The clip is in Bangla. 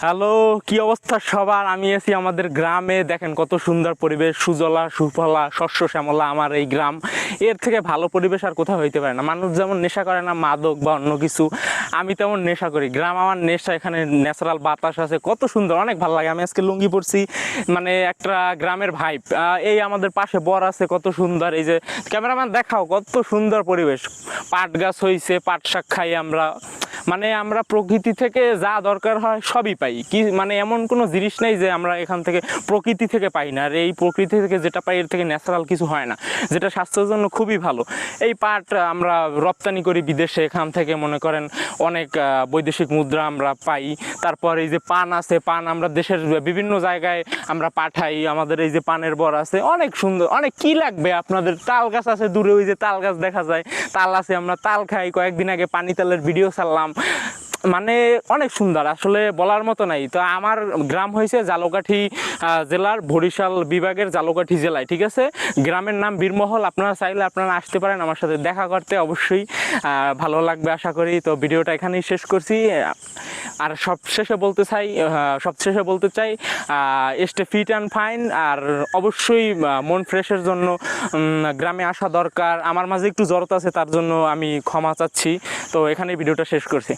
হ্যালো, কি অবস্থা সবার? আমি আছি আমাদের গ্রামে। দেখেন কত সুন্দর পরিবেশ, সুজলা সুফলা শস্য শ্যামলা আমার এই গ্রাম। এর থেকে ভালো পরিবেশ আর কোথাও হইতে পারে না। মানুষ যেমন নেশা করে না মাদক বা অন্য কিছু, আমি তেমন নেশা করি। গ্রাম আমার নেশা, এখানে ন্যাচারাল বাতাস আছে, কত সুন্দর, অনেক ভালো লাগে। আমি আজকে লুঙ্গি পরছি, মানে একটা গ্রামের ভাইব। এই আমাদের পাশে বর আছে, কত সুন্দর। এই যে ক্যামেরাম্যান দেখাও, কত সুন্দর পরিবেশ। পাট গাছ হইছে, পাট শাক খাই আমরা। মানে আমরা প্রকৃতি থেকে যা দরকার হয় সবই পাই। কি মানে এমন কোনো জিনিস নেই যে আমরা এখান থেকে প্রকৃতি থেকে পাই না। আর এই প্রকৃতি থেকে যেটা পাই এর থেকে ন্যাচারাল কিছু হয় না, যেটা স্বাস্থ্যের জন্য খুবই ভালো। এই পাট আমরা রপ্তানি করি বিদেশে, এখান থেকে মনে করেন অনেক বৈদেশিক মুদ্রা আমরা পাই। তারপর এই যে পান আছে, পান আমরা দেশের বিভিন্ন জায়গায় আমরা পাঠাই। আমাদের এই যে পানের বর আছে, অনেক সুন্দর। অনেক কি লাগবে আপনাদের? তাল গাছ আছে দূরে, ওই যে তাল গাছ দেখা যায়, তাল আছে, আমরা তাল খাই। কয়েকদিন আগে পানি তালের ভিডিও ছাড়লাম, মানে অনেক সুন্দর, আসলে বলার মতো নাই। তো আমার গ্রাম হয়েছে ঝালকাঠি জেলার বরিশাল বিভাগের ঝালকাঠি জেলায়, ঠিক আছে। গ্রামের নাম বীরমহল। আপনারা চাইলে আপনারা আসতে পারেন আমার সাথে দেখা করতে, অবশ্যই ভালো লাগবে আশা করি। তো ভিডিওটা এখানেই শেষ করছি। আর সবশেষে বলতে চাই স্টে ফিট অ্যান্ড ফাইন। আর অবশ্যই মন ফ্রেশের জন্য গ্রামে আসা দরকার। আমার মাঝে একটু জড়তা আছে, তার জন্য আমি ক্ষমা চাচ্ছি। তো এখানেই ভিডিওটা শেষ করছি।